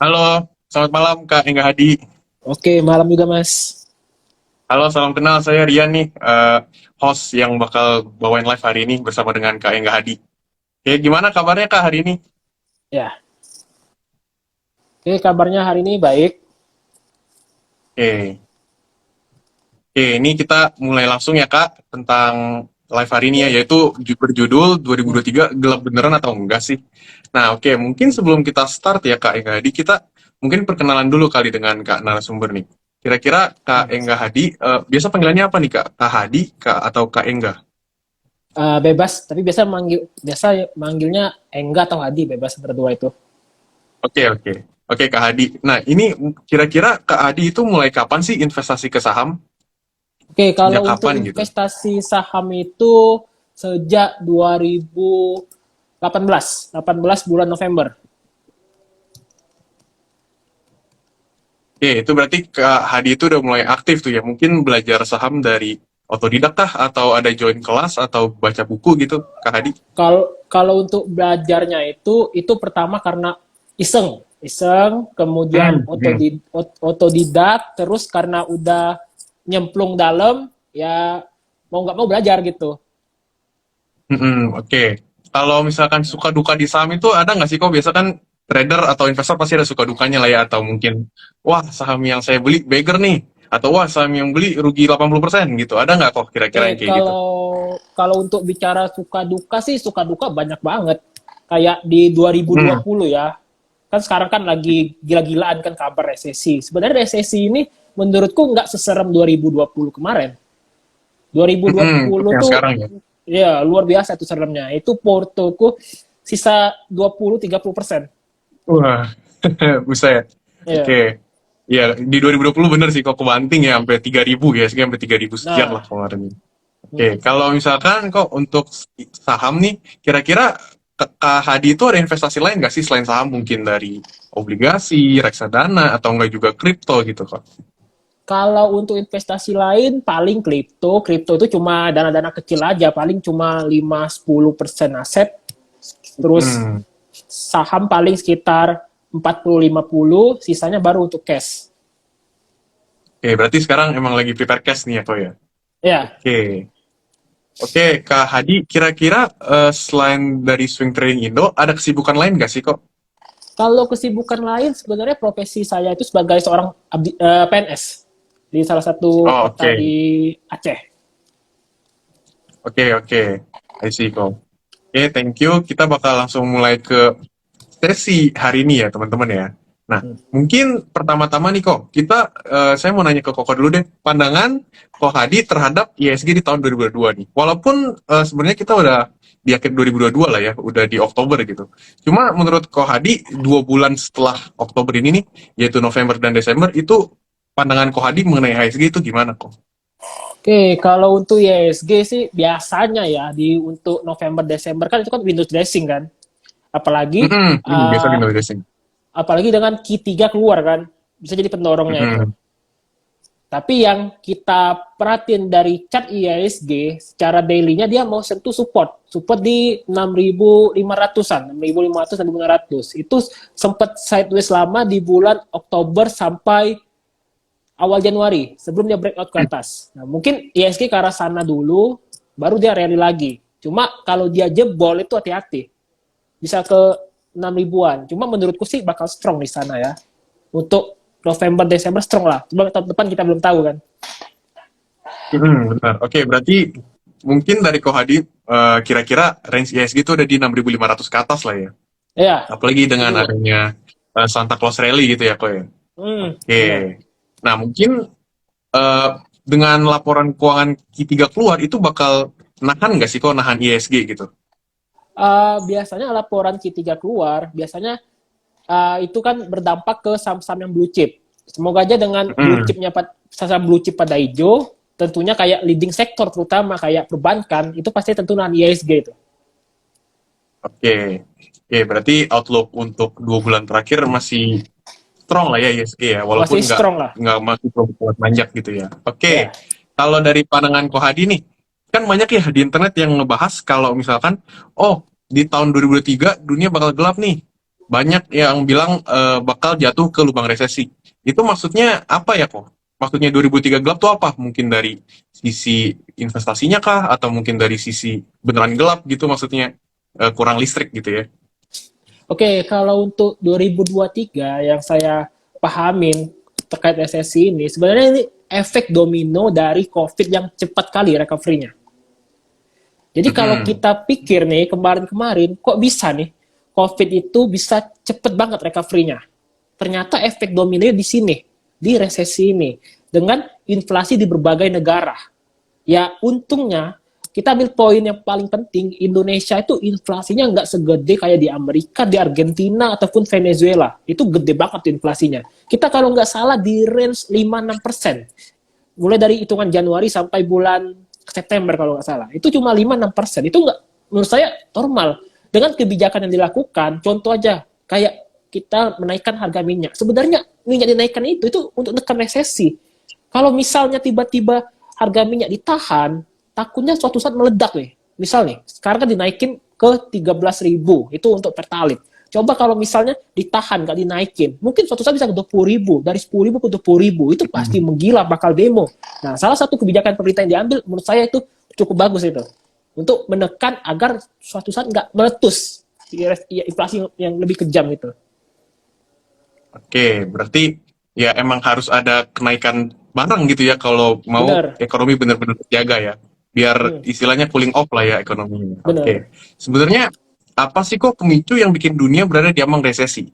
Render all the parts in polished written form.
Halo, selamat malam Kak Engga Hadi. Oke, malam juga Mas. Halo, salam kenal. Saya Rian nih, host yang bakal bawain live hari ini bersama dengan Kak Engga Hadi. Oke, gimana kabarnya Kak hari ini? Ya, oke kabarnya hari ini baik. Oke, oke, ini kita mulai langsung ya Kak tentang live hari ini ya, Oke. yaitu berjudul Hmm. 2023 gelap beneran atau enggak sih? Nah, oke, mungkin sebelum kita start ya Kak Engga Hadi, kita mungkin perkenalan dulu kali dengan Kak narasumber nih. Kira-kira Kak Hmm. Engga Hadi, biasa panggilannya apa nih Kak? Kak Hadi, Kak atau Kak Engga? Bebas, tapi biasa manggilnya Engga atau Hadi, bebas berdua itu. Oke, oke. Oke, Kak Hadi. Nah, ini kira-kira Kak Hadi itu mulai kapan sih investasi ke saham? Oke, Sejak kalau untuk kapan gitu? investasi saham itu sejak 2018, 18 bulan November. Oke, itu berarti Kak Hadi itu udah mulai aktif tuh ya. Mungkin belajar saham dari otodidak kah? Atau ada join kelas? Atau baca buku gitu, Kak Hadi? Kalau kalau untuk belajarnya itu pertama karena iseng, kemudian Hmm. otodidak, terus karena udah nyemplung dalam, ya mau nggak mau belajar gitu. Oke. Kalau misalkan suka duka di saham itu ada nggak sih kok? Biasa kan trader atau investor pasti ada suka dukanya lah ya. Atau mungkin, wah saham yang saya beli beggar nih. Atau wah saham yang beli rugi 80% gitu. Ada nggak kok kira-kira yang kayak gitu? Kalau kalau untuk bicara suka duka sih suka duka banyak banget. Kayak di Hmm. 2020 ya. Kan sekarang kan lagi gila-gilaan kan kabar resesi. Sebenarnya resesi ini menurutku nggak seserem 2020 kemarin. Untuk 2020 yang tuh sekarang ya. ya luar biasa tuh seremnya. Itu portoku sisa 20-30%. Wah, buset. Ya. Oke. Ya, di 2020 bener sih kok kebanting ya sampai 3.000 ya, sampai 3.000 sekian lah Nah, kemarin. Oke, kalau misalkan kok untuk saham nih, kira-kira Kak Hadi itu ada investasi lain nggak sih selain saham mungkin dari obligasi, reksadana, atau enggak juga kripto gitu kok? kalau untuk investasi lain paling kripto. Kripto itu cuma dana-dana kecil aja, paling cuma 5-10% aset. Terus Hmm. saham paling sekitar 40-50, sisanya baru untuk cash. Oke, berarti sekarang emang lagi prepare cash nih ya kok ya? Ya, Oke. Oke, Kak Hadi, kira-kira selain dari swing trading Indo, ada kesibukan lain nggak sih kok? kalau kesibukan lain sebenarnya profesi saya itu sebagai seorang PNS di salah satu Oh, kota oke. di Aceh. Oke, oke. I see kok. Oke, thank you. Kita bakal langsung mulai ke sesi hari ini ya, teman-teman ya. Nah, Hmm. mungkin pertama-tama nih kok, saya mau nanya ke Koko dulu deh, pandangan Kok Hadi terhadap ISG di tahun 2022 nih. Walaupun sebenarnya kita udah di akhir 2022 lah ya, udah di Oktober gitu. Cuma menurut Kok Hadi, 2 bulan setelah Oktober ini nih, yaitu November dan Desember, itu pandangan Kok Hadi mengenai ISG itu gimana kok? Oke, kalau untuk ISG sih biasanya ya di untuk November Desember kan itu kan Windows dressing kan. Apalagi Biasa uh, window dressing. apalagi dengan Q3 keluar kan, bisa jadi pendorongnya itu. Mm-mm. Tapi yang kita perhatiin dari chart IISG secara daily-nya dia mau sentuh support di 6.500-an, 6.500 dan 6.500. Itu sempat sideways lama di bulan Oktober sampai awal Januari sebelum dia breakout ke atas. Nah, mungkin IISG ke arah sana dulu baru dia rally lagi. Cuma kalau dia jebol itu hati-hati. Bisa ke 6 ribuan. Cuma menurutku sih bakal strong di sana ya. Untuk November, Desember strong lah. Cuma tahun depan kita belum tahu kan. Benar. Oke, berarti mungkin dari Kohadi kira-kira range ISG itu ada di 6.500 ke atas lah ya. Ya, Apalagi dengan itu. adanya Santa Claus Rally gitu ya, kok ya. Oke. Benar. Nah, mungkin eh, dengan laporan keuangan Q3 keluar itu bakal nahan nggak sih kok nahan ISG gitu? Biasanya laporan Q3 keluar, biasanya itu kan berdampak ke saham-saham yang blue chip. Semoga aja dengan blue Hmm. chipnya saham blue chip pada hijau, tentunya kayak leading sektor terutama kayak perbankan itu pasti tentu nahan ISG itu. Oke. Oke, berarti outlook untuk 2 bulan terakhir masih strong lah ya ISG ya, walaupun Masih nggak strong lah. nggak masih terlalu kuat manjak gitu ya. Oke, Ya. kalau dari pandangan Kohadi nih, kan banyak ya di internet yang ngebahas kalau misalkan, oh di tahun 2023 dunia bakal gelap nih. banyak yang bilang bakal jatuh ke lubang resesi. Itu maksudnya apa ya kok? Maksudnya 2003 gelap tuh apa? Mungkin dari sisi investasinya kah? Atau mungkin dari sisi beneran gelap gitu maksudnya? Kurang listrik gitu ya? Oke, kalau untuk 2023 yang saya pahamin terkait resesi ini, sebenarnya ini efek domino dari COVID yang cepat kali recovery-nya. Jadi kalau Mm-mm. kita pikir nih kemarin-kemarin, kok bisa nih COVID itu bisa cepet banget recovery-nya. Ternyata efek dominonya di sini, di resesi ini, dengan inflasi di berbagai negara. Ya untungnya kita ambil poin yang paling penting, Indonesia itu inflasinya nggak segede kayak di Amerika, di Argentina, ataupun Venezuela. Itu gede banget inflasinya. Kita kalau nggak salah di range 5-6%. Mulai dari hitungan Januari sampai bulan September kalau nggak salah. Itu cuma 5-6%. Itu nggak, menurut saya normal. Dengan kebijakan yang dilakukan, contoh aja, kayak kita menaikkan harga minyak. Sebenarnya minyak dinaikkan itu untuk menekan resesi. Kalau misalnya tiba-tiba harga minyak ditahan, takutnya suatu saat meledak nih. Misal nih, sekarang kan dinaikin ke 13.000, itu untuk pertalite. Coba kalau misalnya ditahan, nggak dinaikin, mungkin suatu saat bisa ke 20.000, dari 10.000 ke 20.000, itu pasti menggila, bakal demo. Nah, salah satu kebijakan pemerintah yang diambil, menurut saya itu cukup bagus itu. Untuk menekan agar suatu saat nggak meletus inflasi yang lebih kejam itu. Oke, berarti ya emang harus ada kenaikan barang gitu ya kalau mau Bener, ekonomi benar-benar terjaga ya. Biar hmm, istilahnya cooling off lah ya ekonominya. bener. Oke. Sebenarnya apa sih kok pemicu yang bikin dunia berada di ambang resesi?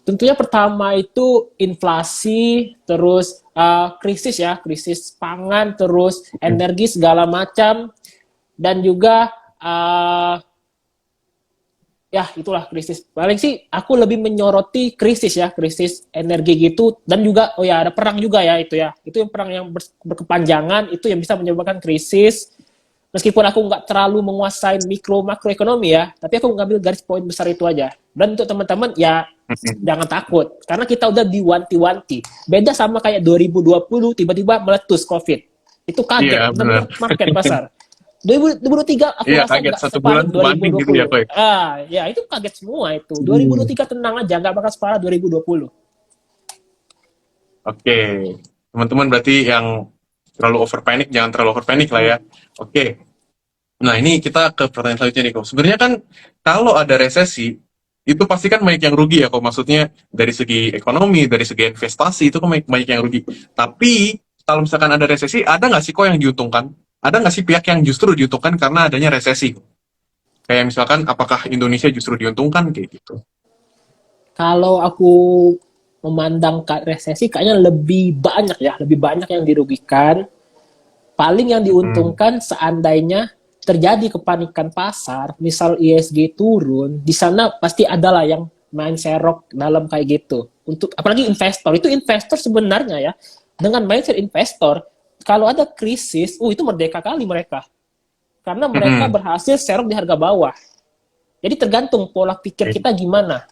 Tentunya pertama itu inflasi, terus krisis ya, krisis pangan, terus Oke. energi segala macam, dan juga ya itulah krisis. Paling sih aku lebih menyoroti krisis ya, krisis energi gitu, dan juga oh ya ada perang juga ya itu ya. Itu yang perang yang berkepanjangan itu yang bisa menyebabkan krisis. Meskipun aku nggak terlalu menguasai mikro makroekonomi ya, tapi aku ngambil garis poin besar itu aja. Dan untuk teman-teman ya Mm-mm. jangan takut, karena kita udah diwanti-wanti. Beda sama kayak 2020 tiba-tiba meletus COVID. Itu Iya, kaget, benar. benar-benar market pasar. 2023 aku Iya, rasa kaget nggak satu bulan separah kebanding gitu ya, 2020. Koy. Ya itu kaget semua itu. Hmm. 2023 tenang aja, nggak bakal separah 2020. Oke. Teman-teman berarti yang terlalu over panic jangan terlalu over panic lah Hmm. ya. Oke. Nah, ini kita ke pertanyaan selanjutnya nih, kok. Sebenarnya kan kalau ada resesi, itu pasti kan banyak yang rugi ya, kok. Maksudnya dari segi ekonomi, dari segi investasi, itu kan banyak yang rugi. Tapi, kalau misalkan ada resesi, ada nggak sih kok yang diuntungkan? Ada nggak sih pihak yang justru diuntungkan karena adanya resesi? Kayak misalkan, apakah Indonesia justru diuntungkan? Kayak gitu. Kalau aku memandang resesi kayaknya lebih banyak ya, lebih banyak yang dirugikan. Paling yang Hmm. diuntungkan seandainya terjadi kepanikan pasar, misal ISG turun, di sana pasti adalah yang main serok dalam kayak gitu. Untuk apalagi investor, itu investor sebenarnya ya, dengan mindset investor, kalau ada krisis, itu merdeka kali mereka. Karena mereka Hmm. berhasil serok di harga bawah. Jadi tergantung pola pikir Oke. kita gimana.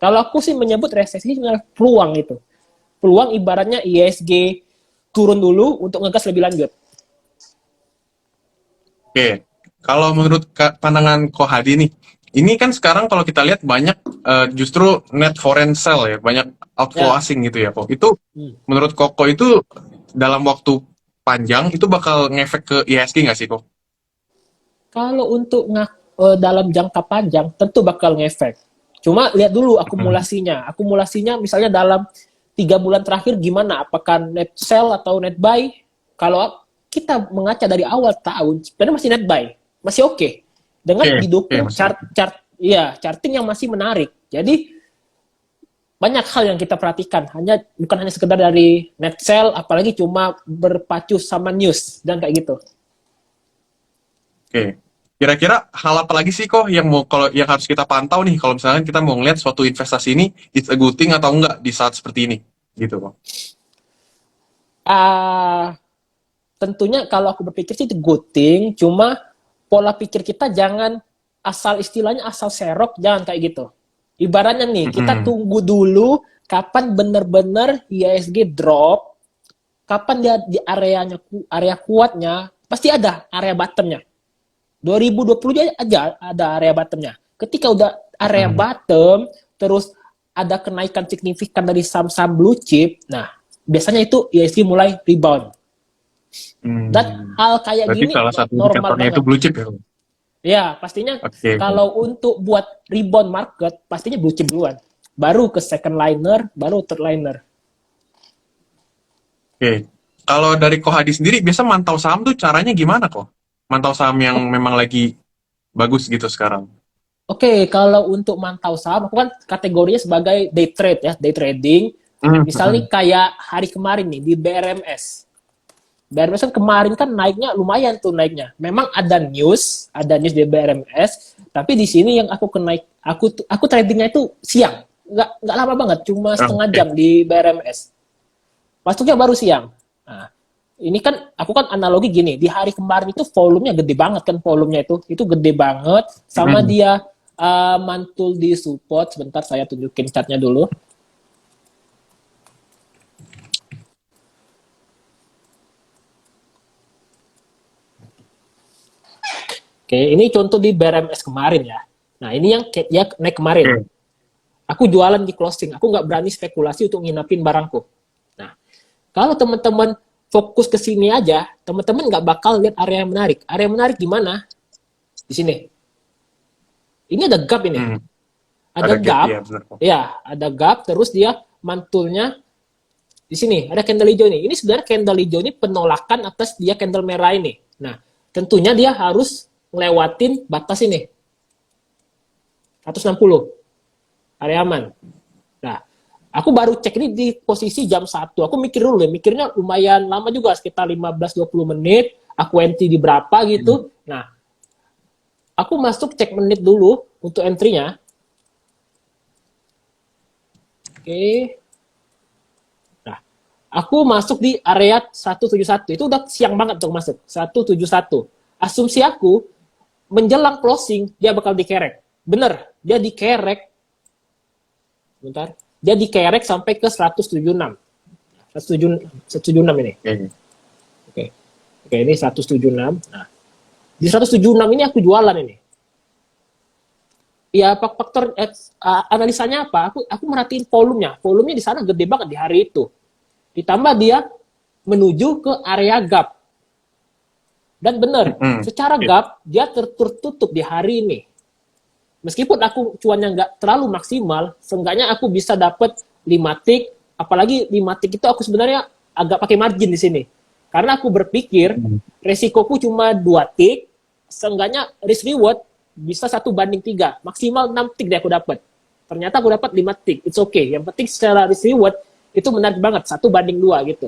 Kalau aku sih menyebut resesi adalah peluang itu. Peluang ibaratnya ISG turun dulu untuk ngegas lebih lanjut. Oke. Kalau menurut pandangan Ko Hadi nih, ini kan sekarang kalau kita lihat banyak justru net foreign sell ya, banyak outflow Ya, asing gitu ya, kok. Itu hmm. menurut Koko itu dalam waktu panjang itu bakal ngefek ke IHSG nggak sih, kok? Kalau untuk dalam jangka panjang tentu bakal ngefek. Cuma lihat dulu Hmm. akumulasinya. Akumulasinya misalnya dalam 3 bulan terakhir gimana? Apakah net sell atau net buy? Kalau kita mengaca dari awal tahun, sebenarnya masih net buy, masih oke. Okay. Dengan Oke, oke, didukung masih. charting yang masih menarik. Jadi banyak hal yang kita perhatikan. Bukan hanya sekedar dari net sell, apalagi cuma berpacu sama news dan kayak gitu. Oke. Kira-kira hal apa lagi sih kok yang mau kalau yang harus kita pantau nih kalau misalnya kita mau ngeliat suatu investasi ini it's a good thing atau enggak di saat seperti ini, gitu kok. Ah, tentunya kalau aku berpikir sih itu good thing, cuma pola pikir kita jangan asal istilahnya asal serok, jangan kayak gitu. Ibaratnya nih, kita Mm-mm. tunggu dulu kapan benar-benar IISG drop, kapan dia di area kuatnya, pasti ada area bottomnya. 2020 aja ada area bottomnya. Ketika udah area bottom, terus ada kenaikan signifikan dari saham-saham blue chip, nah biasanya itu IHSG mulai rebound. Dan hal kayak Berarti gini salah satu normal indikatornya itu banget. blue chip ya? Ya, pastinya Oke. kalau untuk buat rebound market, pastinya blue chip duluan. Baru ke second liner, baru third liner. Oke. Kalau dari Ko Hadi sendiri, biasa mantau saham tuh caranya gimana kok? Mantau saham yang memang lagi bagus gitu sekarang. Oke, kalau untuk mantau saham, aku kan kategorinya sebagai day trade ya, day trading. Misalnya kayak hari kemarin nih di BRMS. BRMS kan kemarin kan naiknya lumayan tuh naiknya. Memang ada news di BRMS, tapi di sini yang aku tradingnya itu siang, nggak lama banget, cuma setengah jam di BRMS. Masuknya baru siang. Nah, ini kan aku kan analogi gini, di hari kemarin itu volumenya gede banget kan, volumenya itu gede banget, sama dia mantul di support. Sebentar saya tunjukin chartnya dulu. Oke, ini contoh di BRMS kemarin ya. Nah, ini yang ya naik kemarin. Aku jualan di closing, aku nggak berani spekulasi untuk nginapin barangku. Nah, kalau teman-teman fokus ke sini aja, teman-teman nggak bakal lihat area yang menarik. Area yang menarik gimana? Di sini. Ini ada gap ini. Ada gap. Ya, ada gap. Terus dia mantulnya di sini. Ada candle hijau ini. Ini sebenarnya candle hijau ini penolakan atas dia candle merah ini. Nah, tentunya dia harus ngelewatin batas ini. 160. Area aman. Nah, aku baru cek ini di posisi jam 1. Aku mikir dulu ya. Mikirnya lumayan lama juga. Sekitar 15-20 menit. Aku entry di berapa gitu. Nah, aku masuk cek menit dulu untuk entry-nya. Oke. Nah, aku masuk di area 171. Itu udah siang banget untuk masuk. 171. Asumsi aku, menjelang closing, dia bakal dikerek. Bener, dia dikerek. Bentar. Dia dikerek sampai ke 176. 176 ini. Oke, ini 176. Nah, di 176 ini aku jualan ini. Ya, faktor analisanya apa? Aku merhatiin volumenya. Volumenya di sana gede banget di hari itu. Ditambah dia menuju ke area gap. Dan benar, secara gap dia tertutup di hari ini. Meskipun aku cuannya nggak terlalu maksimal, seenggaknya aku bisa dapat 5 tick, apalagi 5 tick itu aku sebenarnya agak pakai margin di sini. Karena aku berpikir resikoku cuma 2 tick, seenggaknya risk reward bisa 1/3, maksimal 6 tick deh aku dapat. Ternyata aku dapat 5 tick, it's okay. Yang penting secara risk reward itu menarik banget, 1/2 gitu.